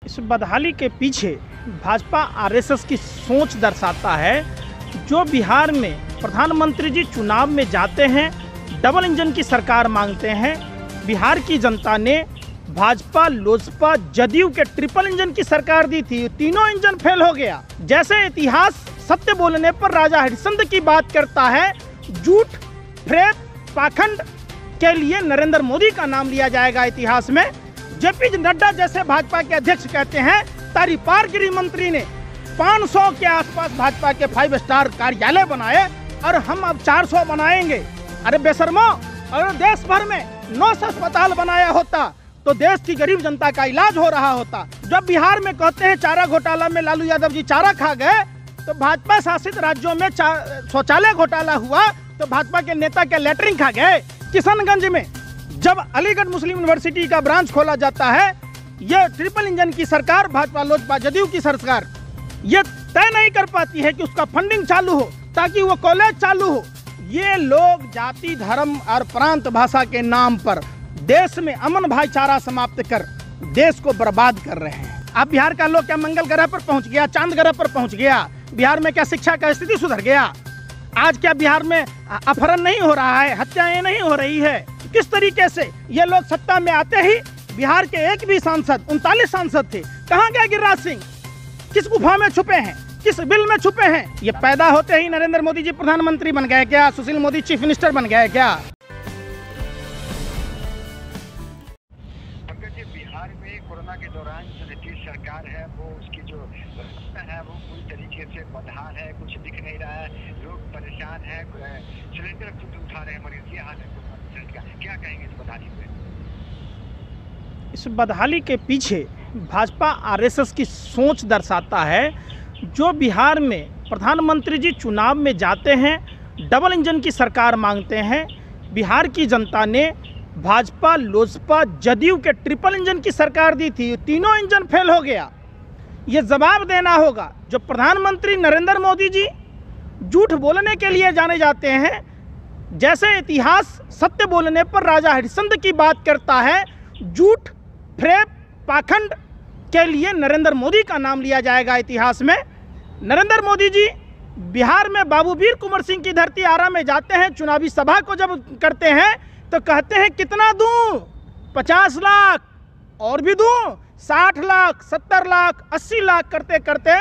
इस बदहाली के पीछे भाजपा आरएसएस की सोच दर्शाता है। जो बिहार में प्रधानमंत्री जी चुनाव में जाते हैं, डबल इंजन की सरकार मांगते हैं। बिहार की जनता ने भाजपा, लोजपा, जदयू के ट्रिपल इंजन की सरकार दी थी, तीनों इंजन फेल हो गया। जैसे इतिहास सत्य बोलने पर राजा हरिश्चंद्र की बात करता है, झूठ, प्रेत, पाखंड के लिए नरेंद्र मोदी का नाम लिया जाएगा इतिहास में। जेपी नड्डा जैसे भाजपा के अध्यक्ष कहते हैं, तारीपार गृह मंत्री ने 500 के आसपास भाजपा के 5 स्टार कार्यालय बनाए और हम अब 400 बनाएंगे। अरे बेशर्मो, अगर देश भर में 900 अस्पताल बनाया होता तो देश की गरीब जनता का इलाज हो रहा होता। जब बिहार में कहते हैं चारा घोटाला में लालू यादव जी चारा खा गए, तो भाजपा शासित राज्यों में शौचालय घोटाला हुआ तो भाजपा के नेता के लेटरिन खा गए। किशनगंज में जब अलीगढ़ मुस्लिम यूनिवर्सिटी का ब्रांच खोला जाता है, ये ट्रिपल इंजन की सरकार, भाजपा, लोजपा, जदयू की सरकार ये तय नहीं कर पाती है कि उसका फंडिंग चालू हो ताकि वो कॉलेज चालू हो। ये लोग जाति, धर्म और प्रांत भाषा के नाम पर देश में अमन भाईचारा समाप्त कर देश को बर्बाद कर रहे हैं। अब बिहार का लोग क्या मंगल ग्रह पर पहुंच गया, चांद ग्रह पर पहुंच गया? बिहार में क्या शिक्षा का स्थिति सुधर गया? आज क्या बिहार में अपहरण नहीं हो रहा है, हत्याएं नहीं हो रही है? किस तरीके से ये लोग सत्ता में आते ही बिहार के एक भी सांसद, 39 सांसद थे, कहाँ गया गिरिराज सिंह? किस गुफा में छुपे हैं, किस बिल में छुपे हैं? ये पैदा होते ही नरेंद्र मोदी जी प्रधानमंत्री बन गए क्या? सुशील मोदी चीफ मिनिस्टर बन गए क्या? बिहार में कोरोना के दौरान जो नीतीश सरकार है वो उसकी जो व्यवस्था है वो पूरी तरीके से बदहाल है, कुछ दिख नहीं रहा है, लोग परेशान हैं, सिलेंडर खुद उठा रहे हैं मरीज, ये हाल है का। क्या कहेंगे इस बदहाली पे? इस बदहाली के पीछे भाजपा आरएसएस की सोच दर्शाता है। जो बिहार में प्रधानमंत्री जी चुनाव में जाते हैं, डबल इंजन की सरकार मांगते हैं। बिहार की जनता ने भाजपा, लोजपा, जदयू के ट्रिपल इंजन की सरकार दी थी, तीनों इंजन फेल हो गया। ये जवाब देना होगा। जो प्रधानमंत्री नरेंद्र मोदी जी झूठ बोलने के लिए जाने जाते हैं, जैसे इतिहास सत्य बोलने पर राजा हरिश्चंद्र की बात करता है, झूठ, प्रेत, पाखंड के लिए नरेंद्र मोदी का नाम लिया जाएगा इतिहास में। नरेंद्र मोदी जी बिहार में बाबू वीर कुंवर सिंह की धरती आरा में जाते हैं, चुनावी सभा को जब करते हैं तो कहते हैं कितना दूं? 50 लाख और भी दूं, 60 लाख, 70 लाख, 80 लाख करते करते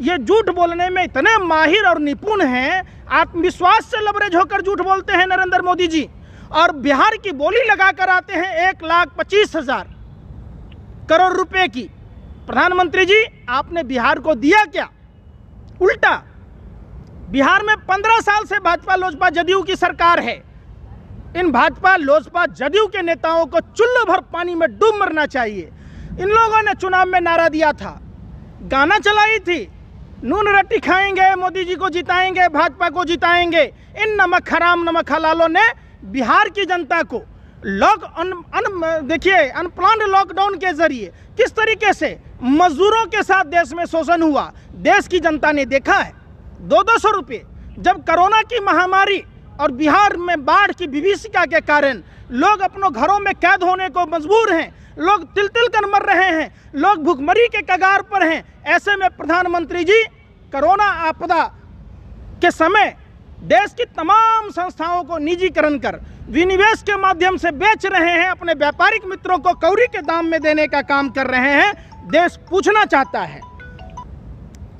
ये झूठ बोलने में इतने माहिर और निपुण हैं, आत्मविश्वास से लबरेज होकर झूठ बोलते हैं नरेंद्र मोदी जी। और बिहार की बोली लगाकर आते हैं 1,25,000 करोड़ रुपए की। प्रधानमंत्री जी आपने बिहार को दिया क्या? उल्टा। बिहार में 15 साल से भाजपा, लोजपा, जदयू की सरकार है। इन भाजपा, लोजपा, जदयू के नेताओं को चुल्लू भर पानी में डूब मरना चाहिए। इन लोगों ने चुनाव में नारा दिया था, गाना चलाई थी, नून रोटी खाएंगे, मोदी जी को जिताएंगे, भाजपा को जिताएंगे। इन नमक हराम, नमक हलालों ने बिहार की जनता को देखिए अनप्लान्ड लॉकडाउन के जरिए किस तरीके से मजदूरों के साथ देश में शोषण हुआ, देश की जनता ने देखा है। 200 रुपये जब कोरोना की महामारी और बिहार में बाढ़ की विभीषिका के कारण लोग अपनों घरों में कैद होने को मजबूर हैं, लोग तिल तिल कर मर रहे हैं, लोग भुखमरी के कगार पर हैं। ऐसे में प्रधानमंत्री जी कोरोना आपदा के समय देश की तमाम संस्थाओं को निजीकरण कर विनिवेश के माध्यम से बेच रहे हैं, अपने व्यापारिक मित्रों को कौड़ी के दाम में देने का काम कर रहे हैं। देश पूछना चाहता है,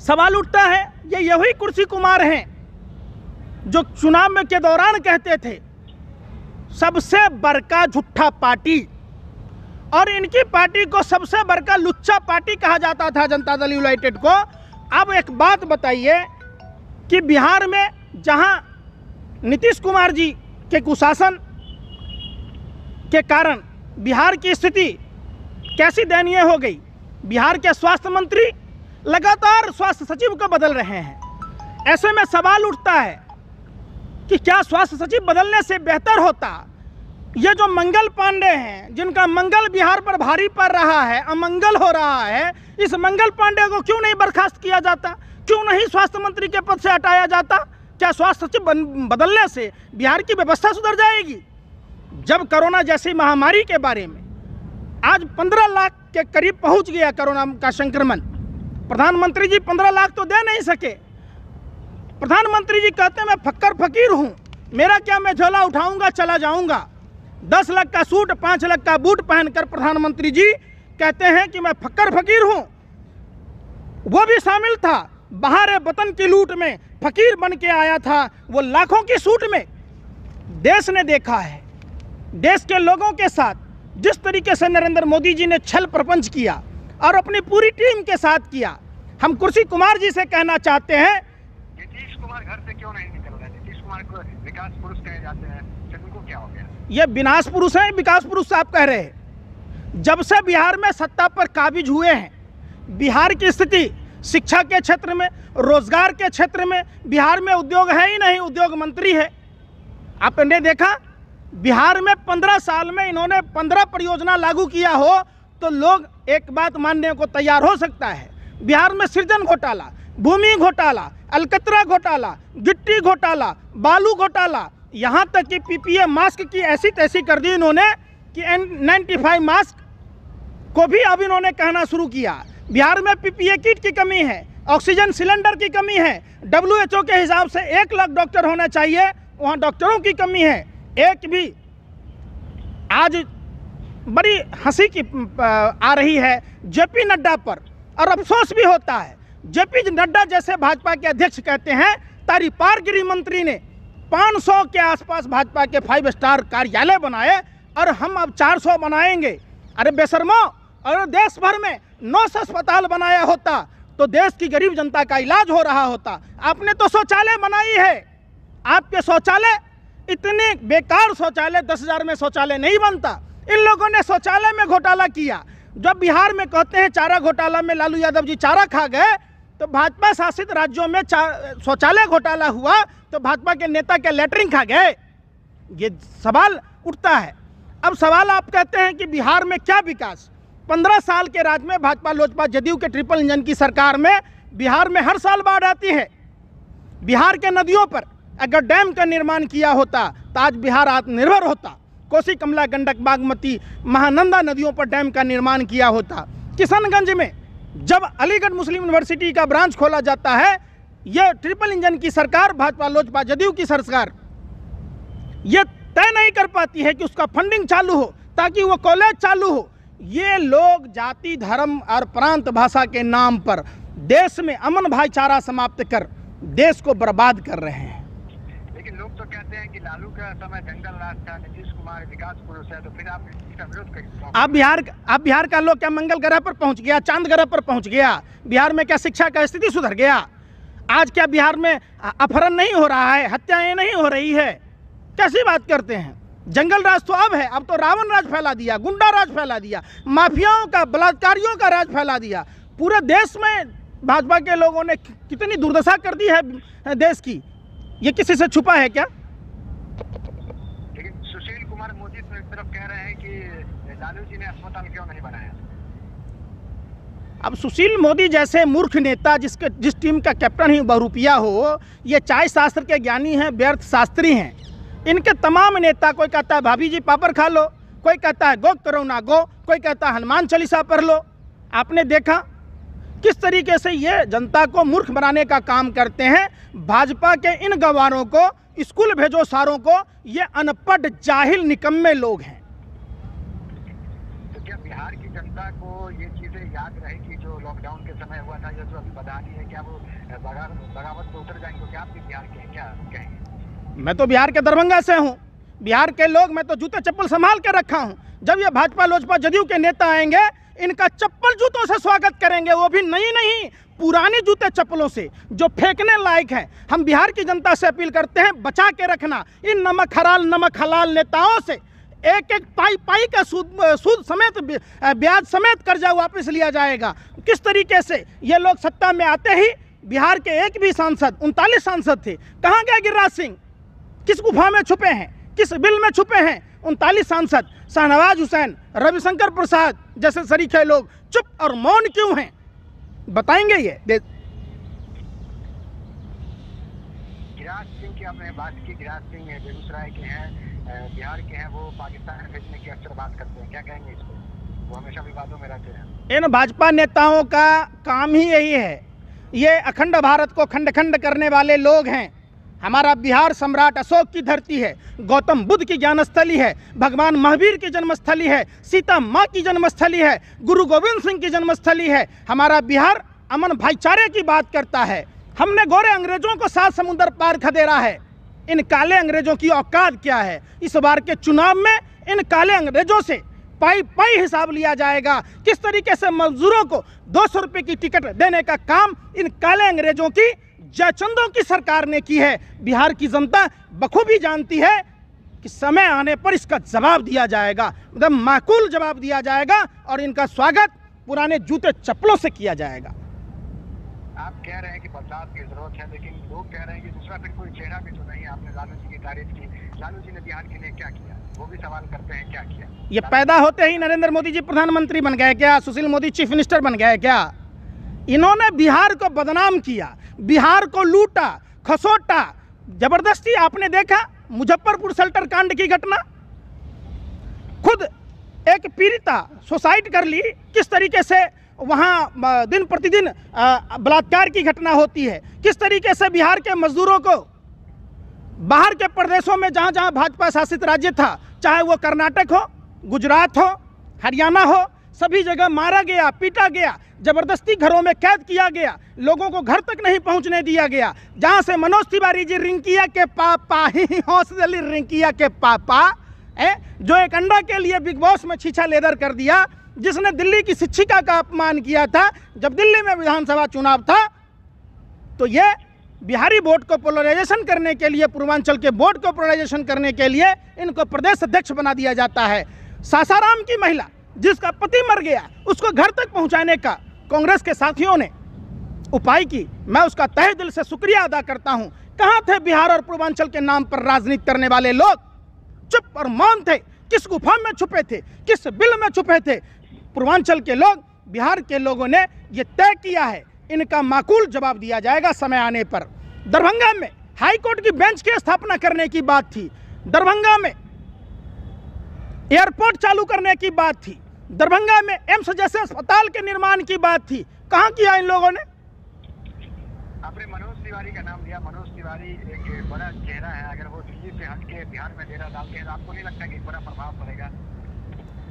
सवाल उठता है, ये यही कुर्सी कुमार हैं जो चुनाव में के दौरान कहते थे सबसे बड़का झूठा पार्टी, और इनकी पार्टी को सबसे बड़का लुच्चा पार्टी कहा जाता था, जनता दल यूनाइटेड को। अब एक बात बताइए कि बिहार में जहां नीतीश कुमार जी के कुशासन के कारण बिहार की स्थिति कैसी दयनीय हो गई। बिहार के स्वास्थ्य मंत्री लगातार स्वास्थ्य सचिव को बदल रहे हैं। ऐसे में सवाल उठता है कि क्या स्वास्थ्य सचिव बदलने से बेहतर होता? ये जो मंगल पांडे हैं, जिनका मंगल बिहार पर भारी पड़ रहा है, अमंगल हो रहा है, इस मंगल पांडे को क्यों नहीं बर्खास्त किया जाता? क्यों नहीं स्वास्थ्य मंत्री के पद से हटाया जाता? क्या स्वास्थ्य सचिव बदलने से बिहार की व्यवस्था सुधर जाएगी? जब कोरोना जैसी महामारी के बारे में आज 15 लाख के करीब पहुंच गया कोरोना का संक्रमण। प्रधानमंत्री जी 15 लाख तो दे नहीं सके। प्रधानमंत्री जी कहते हैं मैं फक्कर फकीर हूं, मेरा क्या, मैं झोला उठाऊंगा चला जाऊंगा। 10 लाख का सूट 5 लाख का बूट पहनकर प्रधानमंत्री जी कहते हैं कि मैं फक्कर फकीर हूं। वो भी शामिल था बहार वतन की लूट में, फकीर बन के आया था वो लाखों की सूट में। देश ने देखा है, देश के लोगों के साथ जिस तरीके से नरेंद्र मोदी जी ने छल प्रपंच किया और अपनी पूरी टीम के साथ किया। हम कुर्सी कुमार जी से कहना चाहते हैं, नीतीश कुमार घर से क्यों नहीं निकल रहे? नीतीश कुमार को विकास पुरुष कहे जाते हैं, फिर उनको क्या हो गया? ये विनाश पुरुष हैं, विकास पुरुष साहब कह रहे हैं। जब से बिहार में सत्ता पर काबिज हुए हैं, बिहार की स्थिति शिक्षा के क्षेत्र में, रोजगार के क्षेत्र में, बिहार में उद्योग है ही नहीं, उद्योग मंत्री है। आपने देखा बिहार में 15 साल में इन्होंने 15 परियोजना लागू किया हो तो लोग एक बात मानने को तैयार हो सकता है। बिहार में सृजन घोटाला, भूमि घोटाला, अलकतरा घोटाला, गिट्टी घोटाला, बालू घोटाला, यहाँ तक कि पीपीए मास्क की ऐसी तैसी कर दी इन्होंने कि N95 मास्क को भी अब इन्होंने कहना शुरू किया। बिहार में पीपीए किट की कमी है, ऑक्सीजन सिलेंडर की कमी है, WHO के हिसाब से 1 लाख डॉक्टर होना चाहिए, वहाँ डॉक्टरों की कमी है। एक भी आज बड़ी हंसी की आ रही है जेपी नड्डा पर, और अफसोस भी होता है। जेपी नड्डा जैसे भाजपा के अध्यक्ष कहते हैं तारी पार गृह मंत्री ने 500 के आसपास भाजपा के 5 स्टार कार्यालय बनाए और हम अब 400 बनाएंगे। अरे बेशर्मो, और देश भर में 900 अस्पताल बनाया होता तो देश की गरीब जनता का इलाज हो रहा होता। आपने तो शौचालय बनाई है, आपके शौचालय इतने बेकार शौचालय, 10,000 में शौचालय नहीं बनता। इन लोगों ने शौचालय में घोटाला किया। जब बिहार में कहते हैं चारा घोटाला में लालू यादव जी चारा खा गए, तो भाजपा शासित राज्यों में शौचालय घोटाला हुआ तो भाजपा के नेता के लेटरिन खा गए। ये सवाल उठता है। अब सवाल आप कहते हैं कि बिहार में क्या विकास? 15 साल के राज में भाजपा लोजपा जदयू के ट्रिपल इंजन की सरकार में बिहार में हर साल बाढ़ आती है। बिहार के नदियों पर अगर डैम का निर्माण किया होता तो आज बिहार आत्मनिर्भर होता। कोसी, कमला, गंडक, बागमती, महानंदा नदियों पर डैम का निर्माण किया होता। किशनगंज में जब अलीगढ़ मुस्लिम यूनिवर्सिटी का ब्रांच खोला जाता है, यह ट्रिपल इंजन की सरकार, भाजपा लोजपा जदयू की सरकार, ये तय नहीं कर पाती है कि उसका फंडिंग चालू हो ताकि वो कॉलेज चालू हो। ये लोग जाति, धर्म और प्रांत भाषा के नाम पर देश में अमन भाईचारा समाप्त कर देश को बर्बाद कर रहे हैं। लेकिन लोग तो कहते हैं कि लालू का समय जंगल राज था, नीतीश कुमार विकास पुरुष है, तो फिर आप इसका विरोध करें? आप बिहार का लोग क्या मंगल ग्रह पर पहुंच गया, चांद ग्रह पर पहुंच गया? बिहार में क्या शिक्षा का स्थिति सुधर गया? आज क्या बिहार में अपहरण नहीं हो रहा है, हत्याएं नहीं हो रही है? कैसी बात करते हैं? जंगल राज तो अब है, अब तो रावण राज फैला दिया, गुंडा राज फैला दिया, माफियाओं का, बलात्कारियों का राज फैला दिया। पूरे देश में भाजपा के लोगों ने कितनी दुर्दशा कर दी है देश की, ये किसी से छुपा है क्या? लेकिन सुशील कुमार मोदी तो एक तरफ कह रहे हैं कि लालू जी ने अस्पताल क्यों नहीं बनाया। अब सुशील मोदी जैसे मूर्ख नेता जिस टीम का कैप्टन ही बहुरूपिया हो, ये चाय शास्त्र के ज्ञानी हैं, व्यर्थ शास्त्री हैं। इनके तमाम नेता, कोई कहता है भाभी जी पापड़ खा लो, कोई कहता है गो करो ना गो, कोई कहता है हनुमान चालीसा पढ़ लो। आपने देखा किस तरीके से ये जनता को मूर्ख बनाने का काम करते हैं। भाजपा के इन गवारों को स्कूल भेजो सारों को, ये अनपढ़ जाहिल निकम्मे लोग हैं। तो क्या बिहार की जनता को ये चीजें याद रहेगी जो लॉकडाउन के समय हुआ था, जो अभी बदहाली है, क्या वो बगावत को उतर जाएंगे? क्या आप भी बिहार के हैं, क्या कहेंगे? मैं तो बिहार के दरभंगा से हूँ। बिहार के लोग, मैं तो जूते चप्पल संभाल के रखा हूँ। जब ये भाजपा लोजपा जदयू के नेता आएंगे, इनका चप्पल जूतों से स्वागत करेंगे, वो भी नई नहीं, पुरानी जूते चप्पलों से जो फेंकने लायक है। हम बिहार की जनता से अपील करते हैं, बचा के रखना इन नमक हलाल नेताओं से। एक एक पाई का सूद समेत, ब्याज समेत कर्जा वापस लिया जाएगा। किस तरीके से ये लोग सत्ता में आते ही बिहार के एक भी सांसद, 39 सांसद थे, कहाँ गए गिरिराज सिंह? किस गुफा में छुपे हैं, किस बिल में छुपे हैं? 39 सांसद, शाहनवाज हुसैन, रविशंकर प्रसाद जैसे सरीखे लोग चुप और मौन क्यों हैं? बताएंगे ये? गिरिराज सिंह की आपने बात की, गिरिराज सिंह बेगूसराय के हैं, बिहार के हैं, वो पाकिस्तान भेजने की अक्सर बात करते हैं, क्या कहेंगे इस पर? वो हमेशा विवादों में रहते हैं। इन भाजपा नेताओं का काम ही यही है, ये अखंड भारत को खंड खंड करने वाले लोग हैं। हमारा बिहार सम्राट अशोक की धरती है, गौतम बुद्ध की ज्ञानस्थली है, भगवान महावीर की जन्मस्थली है, सीता माँ की जन्मस्थली है, गुरु गोविंद सिंह की जन्मस्थली है। हमारा बिहार अमन भाईचारे की बात करता है। हमने गोरे अंग्रेजों को 7 समुंदर पार खदेड़ा है। इन काले अंग्रेजों की औकात क्या है? इस बार के चुनाव में इन काले अंग्रेजों से पाई पाई हिसाब लिया जाएगा। किस तरीके से मजदूरों को 200 रुपये की टिकट देने का काम इन काले अंग्रेजों की जयचंदों की सरकार ने की है। बिहार की जनता बखूबी जानती है कि समय आने पर इसका जवाब दिया जाएगा, मतलब माकूल जवाब दिया जाएगा और इनका स्वागत पुराने जूते चप्पलों से किया जाएगा। आप कह रहे हैं कि बदलाव की जरूरत है, लेकिन लोग कह रहे हैं कि दूसरा फिर कोई चेहरा भी तो नहीं है। आपने लालू जी की तारीफ की, लालू जी ने बिहार के लिए क्या किया? वो भी सवाल करते हैं क्या किया। ये पैदा होते ही नरेंद्र मोदी जी प्रधानमंत्री बन गए क्या? सुशील मोदी चीफ मिनिस्टर बन गए क्या? इन्होंने बिहार को बदनाम किया, बिहार को लूटा खसोटा जबरदस्ती। आपने देखा मुजफ्फरपुर शेल्टर कांड की घटना, खुद एक पीड़िता सुसाइड कर ली, किस तरीके से वहाँ दिन प्रतिदिन बलात्कार की घटना होती है, किस तरीके से बिहार के मजदूरों को बाहर के प्रदेशों में जहाँ जहाँ भाजपा शासित राज्य था, चाहे वो कर्नाटक हो, गुजरात हो, हरियाणा हो, सभी जगह मारा गया, पीटा गया, जबरदस्ती घरों में कैद किया गया, लोगों को घर तक नहीं पहुंचने दिया गया। जहां से मनोज तिवारी जी रिंकिया के पापा ही हौसली रिंकिया के पापा जो एक अंडा के लिए बिग बॉस में छीछा लेदर कर दिया, जिसने दिल्ली की शिक्षिका का अपमान किया था जब दिल्ली में विधानसभा चुनाव था, तो ये बिहारी वोट को पोलराइजेशन करने के लिए, पूर्वांचल के वोट को पोलराइजेशन करने के लिए इनको प्रदेश अध्यक्ष बना दिया जाता है। सासाराम की महिला जिसका पति मर गया, उसको घर तक पहुंचाने का कांग्रेस के साथियों ने उपाय की, मैं उसका तहे दिल से शुक्रिया अदा करता हूं। कहां थे बिहार और पूर्वांचल के नाम पर राजनीति करने वाले लोग? चुप और मौन थे। किस गुफा में छुपे थे, किस बिल में छुपे थे? पूर्वांचल के लोग, बिहार के लोगों ने यह तय किया है, इनका माकूल जवाब दिया जाएगा समय आने पर। दरभंगा में हाई कोर्ट की बेंच की स्थापना करने की बात थी, दरभंगा में एयरपोर्ट चालू करने की बात थी, दरभंगा में एम्स जैसे अस्पताल के निर्माण की बात थी, कहां किया इन लोगों ने? आपने मनोज तिवारी का नाम लिया। मनोज तिवारी एक बड़ा चेहरा है, अगर वो दिल्ली से हट के बिहार में डेरा डालते हैं तो आपको नहीं लगता कि बड़ा प्रभाव पड़ेगा?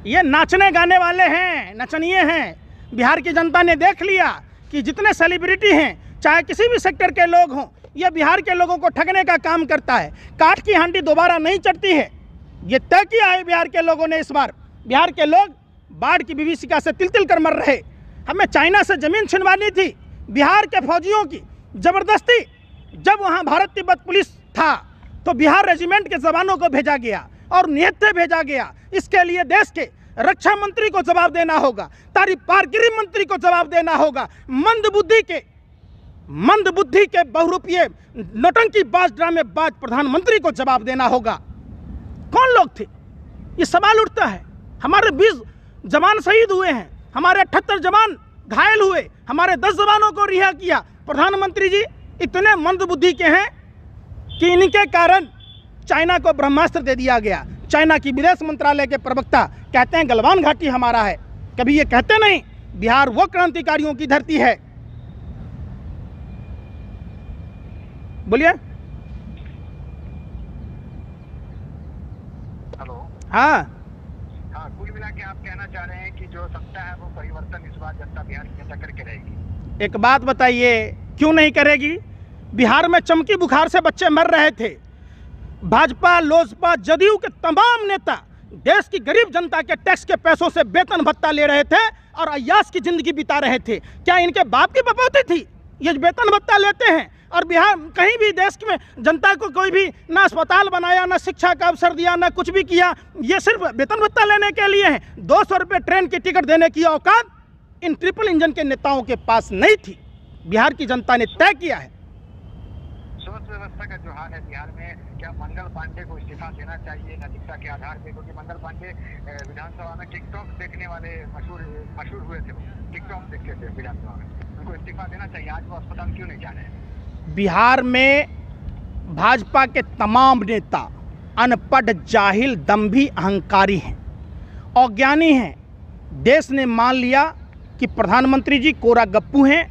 ये नाचने गाने वाले हैं, नचनिए हैं। बिहार की जनता ने देख लिया कि जितने सेलिब्रिटी हैं, चाहे किसी भी सेक्टर के लोग हों, ये बिहार के लोगों को ठगने का काम करता है। काठ की हांडी दोबारा नहीं चढ़ती है, ये तय किया है बिहार के लोगों ने। इस बार बिहार के लोग बाढ़ की विभीषिका से तिल-तिल कर मर रहे। हमें चाइना से जमीन छिनवानी थी बिहार के फौजियों की जबरदस्ती। जब वहां भारत तिब्बत पुलिस था तो बिहार रेजिमेंट के जवानों को भेजा गया और निहत्थे भेजा गया। इसके लिए देश के रक्षा मंत्री को जवाब देना होगा, तारीफ गृह मंत्री को जवाब देना होगा, मंद बुद्धि के बहुरूपीय नौटंकीबाज ड्रामेबाज प्रधानमंत्री को जवाब देना होगा। कौन लोग थे? ये सवाल उठता है। हमारे 20 जवान शहीद हुए हैं, हमारे 78 जवान घायल हुए, हमारे 10 जवानों को रिहा किया। प्रधानमंत्री जी इतने मंद बुद्धि के हैं कि इनके कारण चाइना को ब्रह्मास्त्र दे दिया गया। चाइना की विदेश मंत्रालय के प्रवक्ता कहते हैं गलवान घाटी हमारा है, कभी ये कहते नहीं बिहार वो क्रांतिकारियों की धरती है। बोलिए। हेलो। हाँ, कुल मिला के आप कहना चाह रहे हैं कि जो सत्ता है वो परिवर्तन इस बार जनता बिहार की जनता करके रहेगी। एक बात बताइए, क्यों नहीं करेगी? बिहार में चमकी बुखार से बच्चे मर रहे थे। भाजपा, लोजपा, जदयू के तमाम नेता देश की गरीब जनता के टैक्स के पैसों से वेतन भत्ता ले रहे थे और अय्याश की जिंदगी बिता रहे थे। क्या इनके बाप की बपौती थी ये वेतन भत्ता लेते हैं? और बिहार कहीं भी देश में जनता को कोई भी ना अस्पताल बनाया, ना शिक्षा का अवसर दिया, ना कुछ भी किया। ये सिर्फ वेतन भत्ता लेने के लिए है। 200 रुपये ट्रेन की टिकट देने की औकात इन ट्रिपल इंजन के नेताओं के पास नहीं थी। बिहार की जनता ने तय किया है। स्वास्थ्य व्यवस्था का जो हाल है बिहार में, क्या मंगल पांडे को इस्तीफा देना चाहिए नैतिकता के आधार पे? क्योंकि मंगल पांडे विधानसभा में टिकटॉक देखने वाले मशहूर हुए थे, टिकटॉक देखते थे विधानसभा में, उनको इस्तीफा देना चाहिए। आज वो अस्पताल क्यों नहीं जा रहे हैं? बिहार में भाजपा के तमाम नेता अनपढ़, जाहिल, दंभी, अहंकारी हैं, अज्ञानी हैं। देश ने मान लिया कि प्रधानमंत्री जी कोरा गप्पू हैं,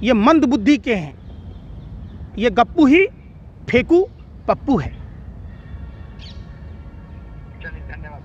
ये मंद बुद्धि के हैं, ये गप्पू ही फेंकू पप्पू है। चलिए, धन्यवाद।